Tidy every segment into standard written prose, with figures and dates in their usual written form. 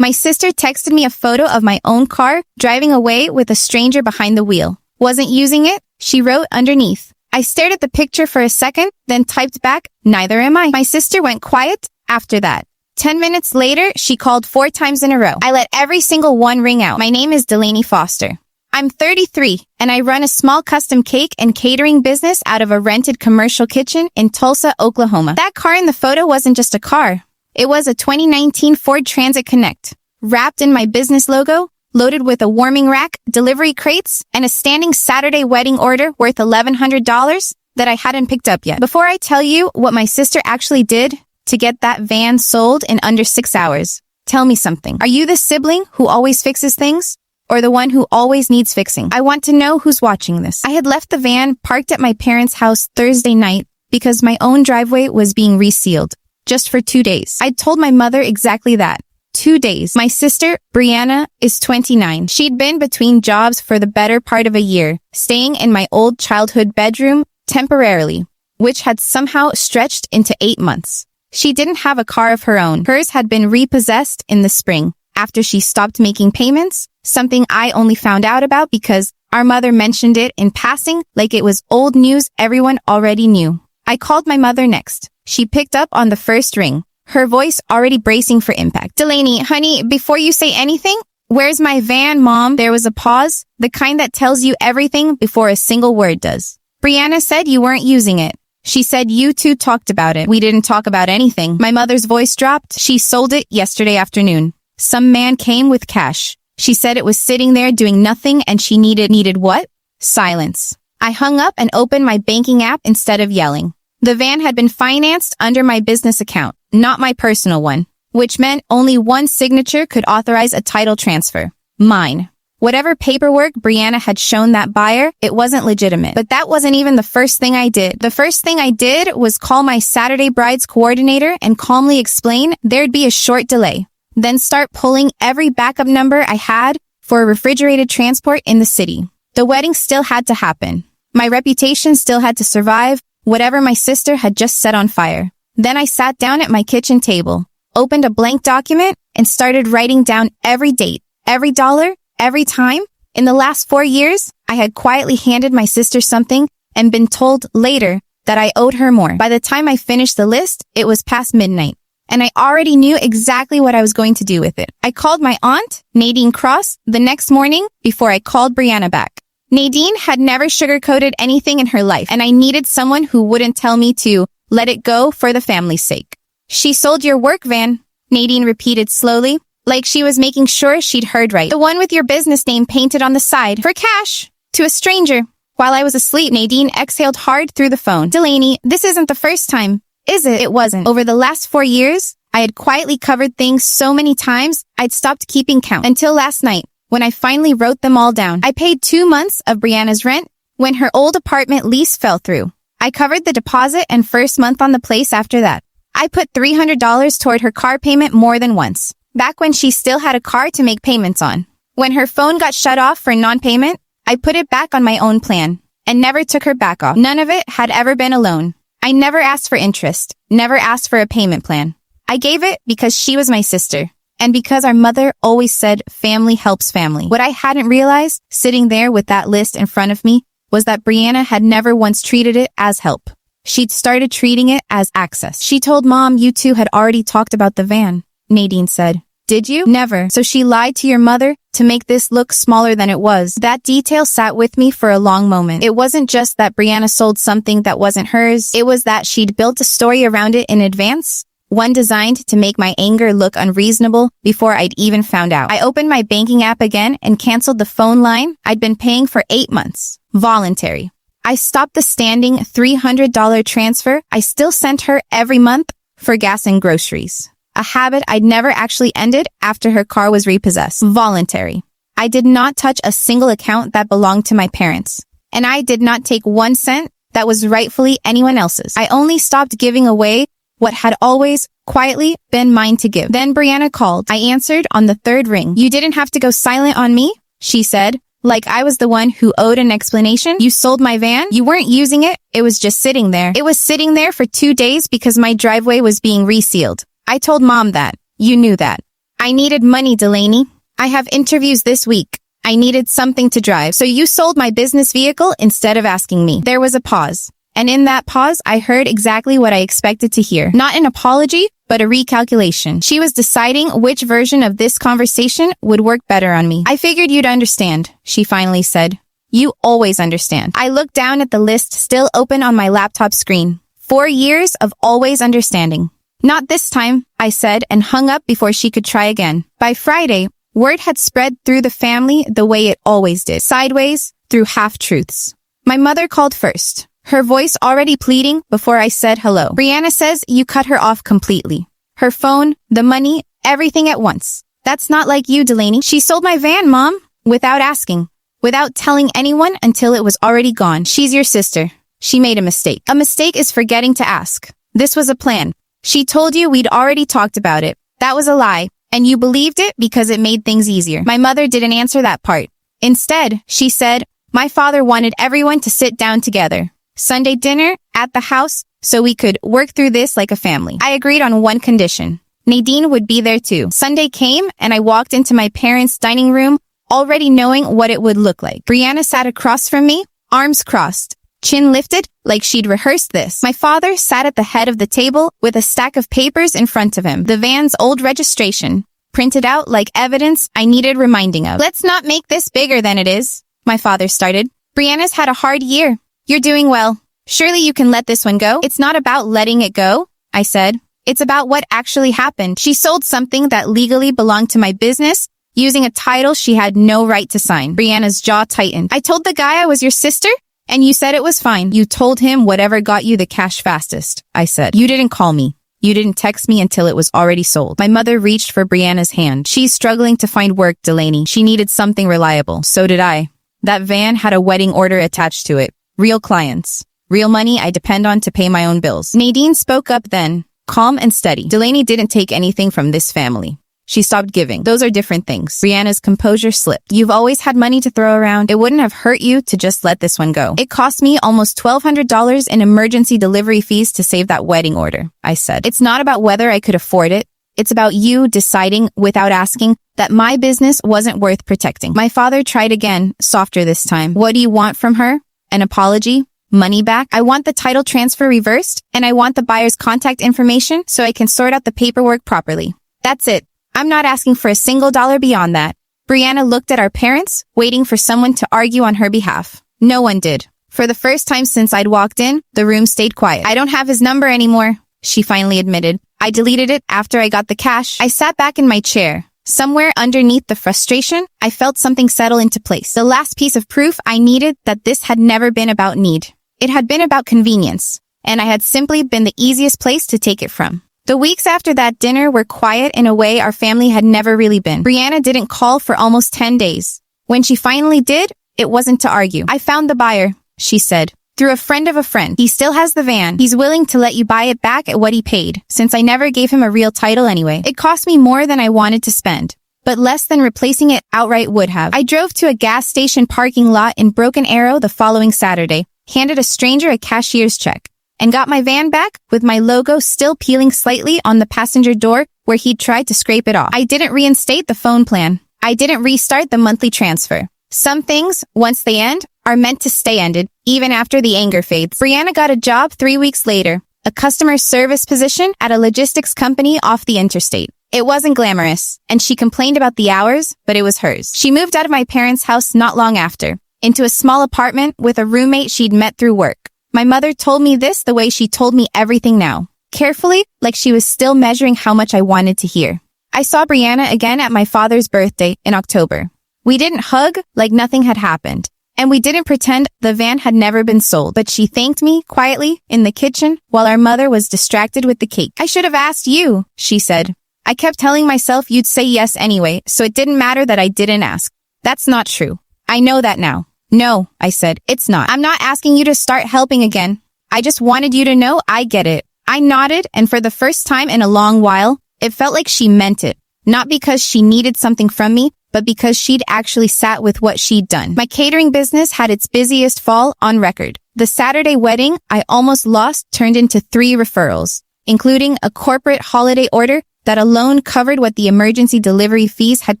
My sister texted me a photo of my own car driving away with a stranger behind the wheel. Wasn't using it, she wrote underneath. I stared at the picture for a second, then typed back, neither am I. My sister went quiet after that. 10 minutes later, she called 4 times in a row. I let every single one ring out. My name is Delaney Foster. I'm 33, and I run a small custom cake and catering business out of a rented commercial kitchen in Tulsa, Oklahoma. That car in the photo wasn't just a car. It was a 2019 Ford Transit Connect, wrapped in my business logo, loaded with a warming rack, delivery crates, and a standing Saturday wedding order worth $1,100 that I hadn't picked up yet. Before I tell you what my sister actually did to get that van sold in under 6 hours, tell me something. Are you the sibling who always fixes things? Or the one who always needs fixing? I want to know who's watching this. I had left the van parked at my parents' house Thursday night because my own driveway was being resealed, just for 2 days. I told my mother exactly that. 2 days. My sister, Brianna, is 29. She'd been between jobs for the better part of a year, staying in my old childhood bedroom temporarily, which had somehow stretched into 8 months. She didn't have a car of her own. Hers had been repossessed in the spring after she stopped making payments, something I only found out about because our mother mentioned it in passing like it was old news everyone already knew. I called my mother next. She picked up on the first ring, her voice already bracing for impact. Delaney, honey, before you say anything, where's my van, Mom? There was a pause, the kind that tells you everything before a single word does. Brianna said you weren't using it. She said you two talked about it. We didn't talk about anything. My mother's voice dropped. She sold it yesterday afternoon. Some man came with cash. She said it was sitting there doing nothing and she needed what? Silence. I hung up and opened my banking app instead of yelling. The van had been financed under my business account, not my personal one, which meant only one signature could authorize a title transfer. Mine. Whatever paperwork Brianna had shown that buyer, it wasn't legitimate. But that wasn't even the first thing I did. The first thing I did was call my Saturday brides coordinator and calmly explain there'd be a short delay. Then start pulling every backup number I had for a refrigerated transport in the city. The wedding still had to happen. My reputation still had to survive whatever my sister had just set on fire. Then I sat down at my kitchen table, opened a blank document, and started writing down every date, every dollar, every time. In the last 4 years, I had quietly handed my sister something and been told later that I owed her more. By the time I finished the list, it was past midnight, and I already knew exactly what I was going to do with it. I called my aunt, Nadine Cross, the next morning before I called Brianna back. Nadine had never sugarcoated anything in her life, and I needed someone who wouldn't tell me to let it go for the family's sake. She sold your work van, Nadine repeated slowly, like she was making sure she'd heard right. The one with your business name painted on the side, for cash, to a stranger. While I was asleep, Nadine exhaled hard through the phone. Delaney, this isn't the first time, is it? It wasn't. Over the last 4 years, I had quietly covered things so many times, I'd stopped keeping count. Until last night, when I finally wrote them all down. I paid 2 months of Brianna's rent when her old apartment lease fell through. I covered the deposit and first month on the place after that. I put $300 toward her car payment more than once, back when she still had a car to make payments on. When her phone got shut off for non-payment, I put it back on my own plan and never took her back off. None of it had ever been a loan. I never asked for interest, never asked for a payment plan. I gave it because she was my sister. And because our mother always said family helps family. What I hadn't realized, sitting there with that list in front of me, was that Brianna had never once treated it as help. She'd started treating it as access. She told Mom you two had already talked about the van, Nadine said. Did you? Never. So she lied to your mother to make this look smaller than it was. That detail sat with me for a long moment. It wasn't just that Brianna sold something that wasn't hers. It was that she'd built a story around it in advance. One designed to make my anger look unreasonable before I'd even found out. I opened my banking app again and canceled the phone line I'd been paying for 8 months. Voluntary. I stopped the standing $300 transfer I still sent her every month for gas and groceries. A habit I'd never actually ended after her car was repossessed. Voluntary. I did not touch a single account that belonged to my parents. And I did not take 1 cent that was rightfully anyone else's. I only stopped giving away what had always, quietly, been mine to give. Then Brianna called. I answered on the 3rd ring. You didn't have to go silent on me, she said, like I was the one who owed an explanation. You sold my van. You weren't using it. It was just sitting there. It was sitting there for 2 days because my driveway was being resealed. I told Mom that. You knew that. I needed money, Delaney. I have interviews this week. I needed something to drive, so you sold my business vehicle instead of asking me. There was a pause. And in that pause, I heard exactly what I expected to hear. Not an apology, but a recalculation. She was deciding which version of this conversation would work better on me. I figured you'd understand, she finally said. You always understand. I looked down at the list still open on my laptop screen. 4 years of always understanding. Not this time, I said, and hung up before she could try again. By Friday, word had spread through the family the way it always did. Sideways, through half-truths. My mother called first. Her voice already pleading before I said hello. Brianna says you cut her off completely. Her phone, the money, everything at once. That's not like you, Delaney. She sold my van, Mom, without asking, without telling anyone until it was already gone. She's your sister. She made a mistake. A mistake is forgetting to ask. This was a plan. She told you we'd already talked about it. That was a lie, and you believed it because it made things easier. My mother didn't answer that part. Instead, she said, my father wanted everyone to sit down together. Sunday dinner at the house so we could work through this like a family. I agreed on one condition. Nadine would be there too. Sunday came and I walked into my parents' dining room already knowing what it would look like. Brianna sat across from me, arms crossed, chin lifted like she'd rehearsed this. My father sat at the head of the table with a stack of papers in front of him. The van's old registration, printed out like evidence I needed reminding of. Let's not make this bigger than it is, my father started. Brianna's had a hard year. You're doing well. Surely you can let this one go. It's not about letting it go, I said. It's about what actually happened. She sold something that legally belonged to my business using a title she had no right to sign. Brianna's jaw tightened. I told the guy I was your sister, and you said it was fine. You told him whatever got you the cash fastest, I said. You didn't call me. You didn't text me until it was already sold. My mother reached for Brianna's hand. She's struggling to find work, Delaney. She needed something reliable. So did I. That van had a wedding order attached to it. Real clients. Real money I depend on to pay my own bills. Nadine spoke up then, calm and steady. Delaney didn't take anything from this family. She stopped giving. Those are different things. Brianna's composure slipped. You've always had money to throw around. It wouldn't have hurt you to just let this one go. It cost me almost $1,200 in emergency delivery fees to save that wedding order, I said. It's not about whether I could afford it. It's about you deciding, without asking, that my business wasn't worth protecting. My father tried again, softer this time. What do you want from her? An apology? Money back? I want the title transfer reversed, and I want the buyer's contact information so I can sort out the paperwork properly. That's it. I'm not asking for a single dollar beyond that. Brianna looked at our parents, waiting for someone to argue on her behalf. No one did. For the first time since I'd walked in, the room stayed quiet. I don't have his number anymore, she finally admitted. I deleted it after I got the cash. I sat back in my chair. Somewhere underneath the frustration, I felt something settle into place. The last piece of proof I needed that this had never been about need. It had been about convenience, and I had simply been the easiest place to take it from. The weeks after that dinner were quiet in a way our family had never really been. Brianna didn't call for almost 10 days. When she finally did, it wasn't to argue. I found the buyer, she said. Through a friend of a friend. He still has the van. He's willing to let you buy it back at what he paid, since I never gave him a real title anyway. It cost me more than I wanted to spend, but less than replacing it outright would have. I drove to a gas station parking lot in Broken Arrow the following Saturday, handed a stranger a cashier's check, and got my van back with my logo still peeling slightly on the passenger door where he'd tried to scrape it off. I didn't reinstate the phone plan. I didn't restart the monthly transfer. Some things, once they end, are meant to stay ended, even after the anger fades. Brianna got a job 3 weeks later, a customer service position at a logistics company off the interstate. It wasn't glamorous, and she complained about the hours, but it was hers. She moved out of my parents' house not long after, into a small apartment with a roommate she'd met through work. My mother told me this the way she told me everything now, carefully, like she was still measuring how much I wanted to hear. I saw Brianna again at my father's birthday in October. We didn't hug like nothing had happened. And we didn't pretend the van had never been sold, but she thanked me quietly in the kitchen while our mother was distracted with the cake. I should have asked you, she said. I kept telling myself you'd say yes anyway, so it didn't matter that I didn't ask. That's not true. I know that now. No, I said, it's not. I'm not asking you to start helping again. I just wanted you to know I get it. I nodded, and for the first time in a long while, it felt like she meant it. Not because she needed something from me, but because she'd actually sat with what she'd done. My catering business had its busiest fall on record. The Saturday wedding I almost lost turned into 3 referrals, including a corporate holiday order That alone covered what the emergency delivery fees had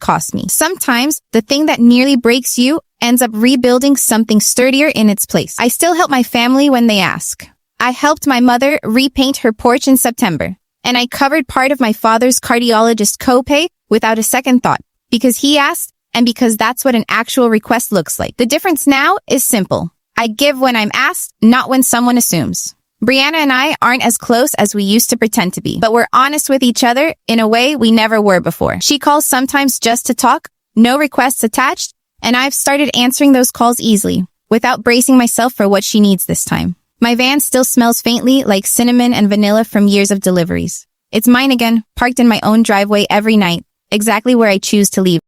cost me. Sometimes, the thing that nearly breaks you ends up rebuilding something sturdier in its place. I still help my family when they ask. I helped my mother repaint her porch in September, and I covered part of my father's cardiologist copay without a second thought, because he asked and because that's what an actual request looks like. The difference now is simple. I give when I'm asked, not when someone assumes. Brianna and I aren't as close as we used to pretend to be, but we're honest with each other in a way we never were before. She calls sometimes just to talk, no requests attached, and I've started answering those calls easily, without bracing myself for what she needs this time. My van still smells faintly like cinnamon and vanilla from years of deliveries. It's mine again, parked in my own driveway every night, exactly where I choose to leave.